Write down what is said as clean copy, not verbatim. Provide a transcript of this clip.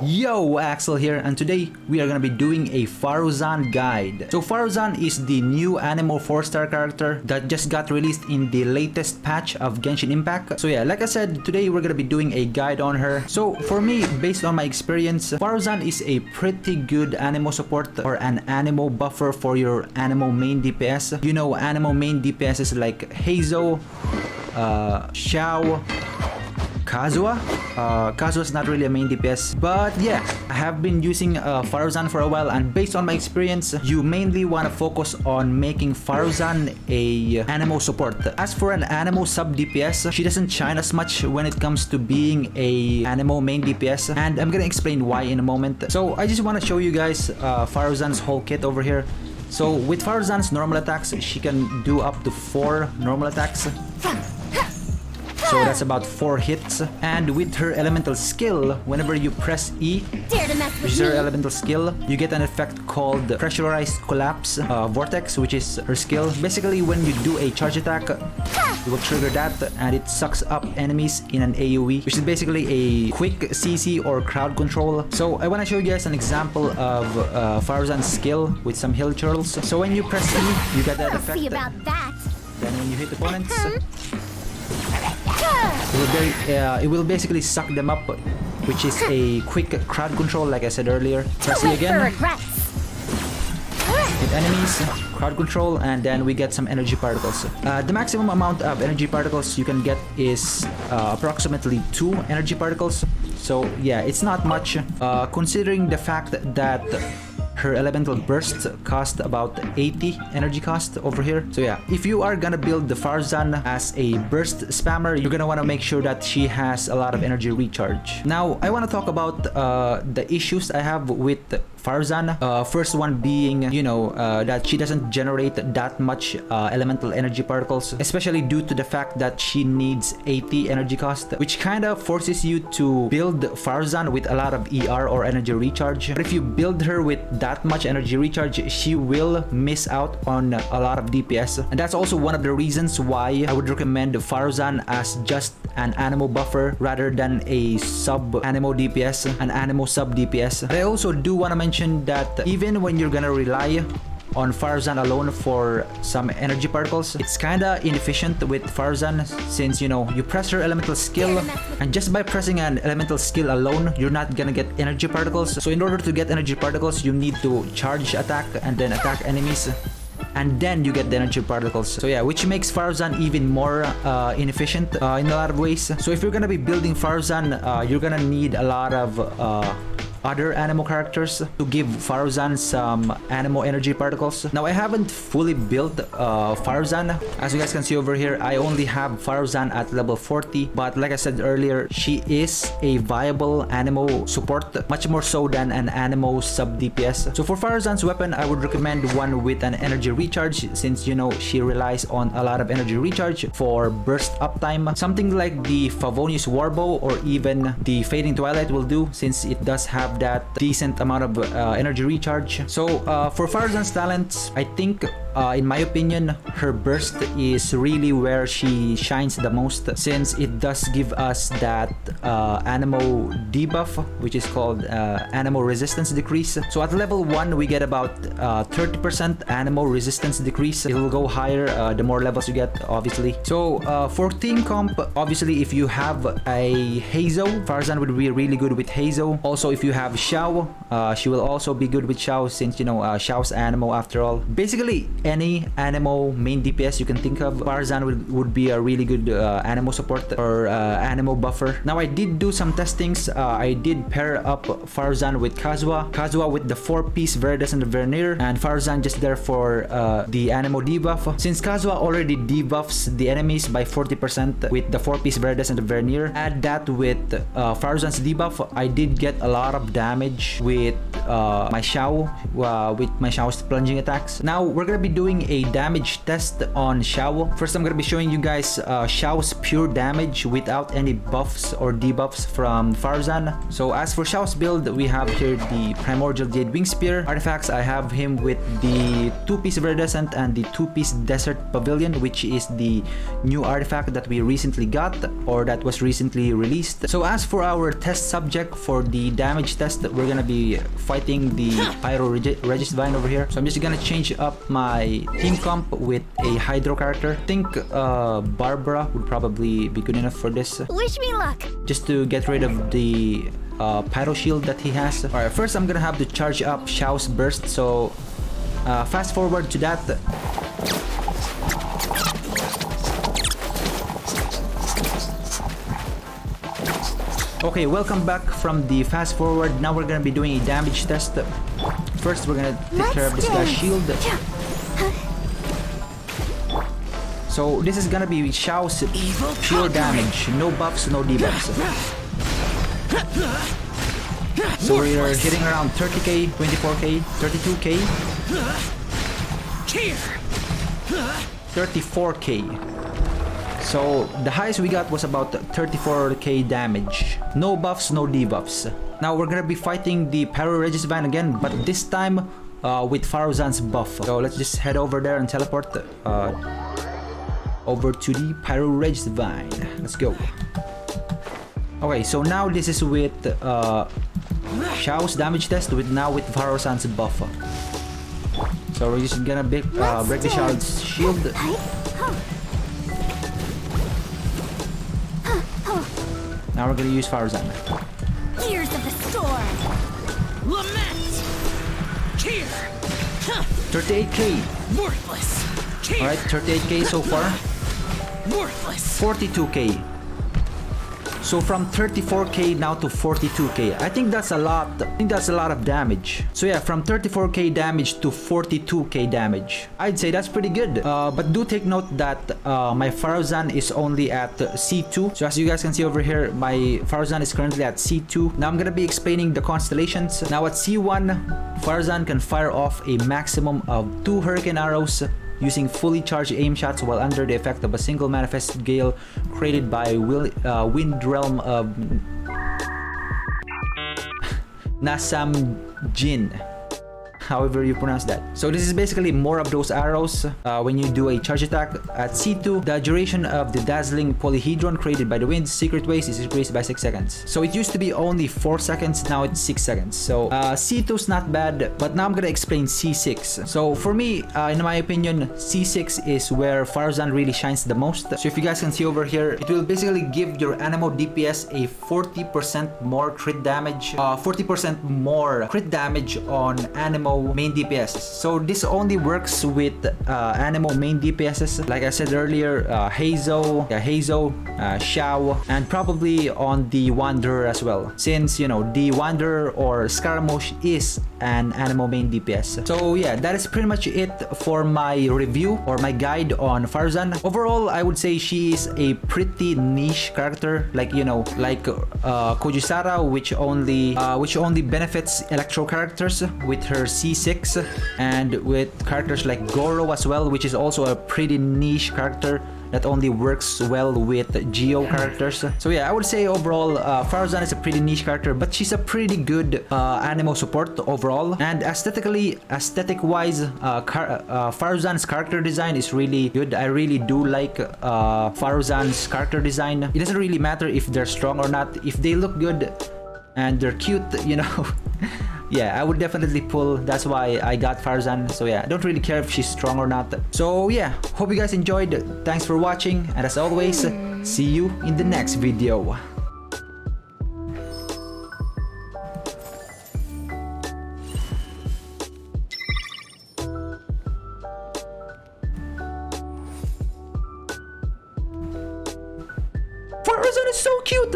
Yo, Axel here, and today we are gonna be doing a Faruzan guide. So Faruzan is the new Anemo 4-star character that just got released in the latest patch of Genshin Impact. So yeah, like I said, today we're gonna be doing a guide on her. So for me, based on my experience, Faruzan is a pretty good Anemo support or an Anemo buffer for your Anemo main DPS. You know, Anemo main DPS is like Heizo, Xiao, Kazuha. Kazuha's not really a main DPS, but yeah, I have been using Faruzan for a while, and based on my experience, you mainly want to focus on making Faruzan a Anemo support. As for an Anemo sub DPS, she doesn't shine as much when it comes to being a Anemo main DPS, and I'm gonna explain why in a moment. So I just want to show you guys Faruzan's whole kit over here. So with Faruzan's normal attacks, she can do up to 4 normal attacks. So that's about 4 hits. And with her elemental skill, whenever you press E, which is her elemental skill, you get an effect called Pressurized Collapse Vortex, which is her skill. Basically, when you do a charge attack, you will trigger that and it sucks up enemies in an AoE, which is basically a quick CC or crowd control. So I want to show you guys an example of Faruzan's skill with some hill churls. So when you press E, you get that effect. Then when you hit opponents, it will basically suck them up, which is a quick crowd control, like I said earlier. Press E again. Hit enemies, crowd control, and then we get some energy particles. The maximum amount of energy particles you can get is approximately 2 energy particles. So yeah, it's not much, considering the fact that her elemental burst cost about 80 energy cost over here. So yeah, if you are gonna build the Faruzan as a burst spammer, you're gonna want to make sure that she has a lot of energy recharge. Now, I want to talk about the issues I have with Faruzan. First one being, you know, that she doesn't generate that much elemental energy particles, especially due to the fact that she needs 80 energy cost, which kind of forces you to build Faruzan with a lot of ER or energy recharge. But if you build her with that much energy recharge, she will miss out on a lot of DPS. And that's also one of the reasons why I would recommend Faruzan as just an Anemo buffer rather than a sub Anemo DPS, an Anemo sub DPS. But I also do want to mention that even when you're gonna rely on Faruzan alone for some energy particles, it's kinda inefficient with Faruzan, since, you know, you press her elemental skill, and just by pressing an elemental skill alone, you're not gonna get energy particles. So in order to get energy particles, you need to charge attack and then attack enemies, and then you get the energy particles. So yeah, which makes Faruzan even more inefficient in a lot of ways. So if you're gonna be building Faruzan, you're gonna need a lot of other Anemo characters to give Faruzan some Anemo energy particles. Now, I haven't fully built Faruzan. As you guys can see over here, I only have Faruzan at level 40, but like I said earlier, she is a viable Anemo support, much more so than an Anemo sub DPS. So for Faruzan's weapon, I would recommend one with an energy recharge, since, you know, she relies on a lot of energy recharge for burst uptime. Something like the Favonius Warbow or even the Fading Twilight will do, since it does have that decent amount of energy recharge. So for Faruzan's talents, I think in my opinion, her burst is really where she shines the most, since it does give us that Anemo debuff, which is called Anemo resistance decrease. So at level 1, we get about 30% Anemo resistance decrease. It will go higher the more levels you get, obviously. So for team comp, obviously, if you have a Heizo, Faruzan would be really good with Heizo. Also, if you have Xiao, she will also be good with Xiao, since, you know, Xiao's Anemo after all. Basically, any Anemo main DPS you can think of, Faruzan would be a really good Anemo support or Anemo buffer. Now, I did do some testings. I did pair up Faruzan with Kazuha with the 4-piece Viridescent Vernier, and Faruzan just there for the Anemo debuff. Since Kazuha already debuffs the enemies by 40% with the 4-piece Viridescent Vernier, add that with Faruzan's debuff, I did get a lot of damage with my Xiao, with my Xiao's plunging attacks. Now, we're gonna be be doing a damage test on Xiao. First, I'm gonna be showing you guys Xiao's pure damage without any buffs or debuffs from Faruzan. So as for Xiao's build, we have here the Primordial Jade Wing Spear. Artifacts, I have him with the 2-piece Viridescent and the 2-piece Desert Pavilion, which is the new artifact that we recently got, or that was recently released. So as for our test subject for the damage test, we're gonna be fighting the Pyro Regisvine over here. So I'm just gonna change up my team comp with a Hydro character. I think Barbara would probably be good enough for this. Wish me luck. Just to get rid of the Pyro Shield that he has. Alright, first I'm gonna have to charge up Xiao's Burst. So fast forward to that. Okay, welcome back from the fast forward. Now we're gonna be doing a damage test. First, we're gonna take care of this guy's shield. So this is gonna be Xiao's pure damage. No buffs, no debuffs. So we're hitting around 30k, 24k, 32k, 34k. So the highest we got was about 34k damage. No buffs, no debuffs. Now we're gonna be fighting the Pyro Regisvine again, but this time with Faruzan's buff. So let's just head over there and teleport over to the Pyro Regisvine. Let's go. Okay, so now this is with Xiao's damage test with Faruzan's buff. So we're just gonna break the Xiao's shield. Now we're gonna use Faruzan. Gears of the storm. Lament. Cheer. 38k. Worthless. Alright, 38k so far. Worthless. 42k. So from 34k now to 42k. I think that's a lot. I think that's a lot of damage. So yeah, from 34k damage to 42k damage. I'd say that's pretty good. But do take note that my Faruzan is only at C2. So as you guys can see over here, my Faruzan is currently at C2. Now I'm gonna be explaining the constellations. Now at C1, Faruzan can fire off a maximum of 2 Hurricane Arrows using fully charged aim shots while under the effect of a single manifest gale created by Wind Realm of Nasam Jin. However you pronounce that. So this is basically more of those arrows when you do a charge attack. At C2, the duration of the dazzling polyhedron created by the wind's secret ways is increased by 6 seconds. So it used to be only 4 seconds, now it's 6 seconds. So C2 is not bad, but now I'm gonna explain C6. So for me, in my opinion, C6 is where Faruzan really shines the most. So if you guys can see over here, it will basically give your Anemo DPS a 40% more crit damage, 40% more crit damage on Anemo main DPS. So this only works with Anemo main DPSs. Like I said earlier, Hazo, Xiao, and probably on the Wanderer as well. Since, you know, the Wanderer or Scaramouche is an Anemo main DPS. So yeah, that is pretty much it for my review or my guide on Faruzan. Overall, I would say she is a pretty niche character. Like, you know, like Kojisara, which only benefits Electro characters with her C6, and with characters like Goro as well, which is also a pretty niche character that only works well with Geo characters. So yeah, I would say overall Faruzan is a pretty niche character, but she's a pretty good Anemo support overall. And aesthetic wise, Faruzan's character design is really good. I really do like Faruzan's character design. It doesn't really matter if they're strong or not. If they look good and they're cute, you know, yeah, I would definitely pull. That's why I got Faruzan. So yeah, I don't really care if she's strong or not. So yeah, hope you guys enjoyed. Thanks for watching, and as always, see you in the next video. Faruzan is so cute!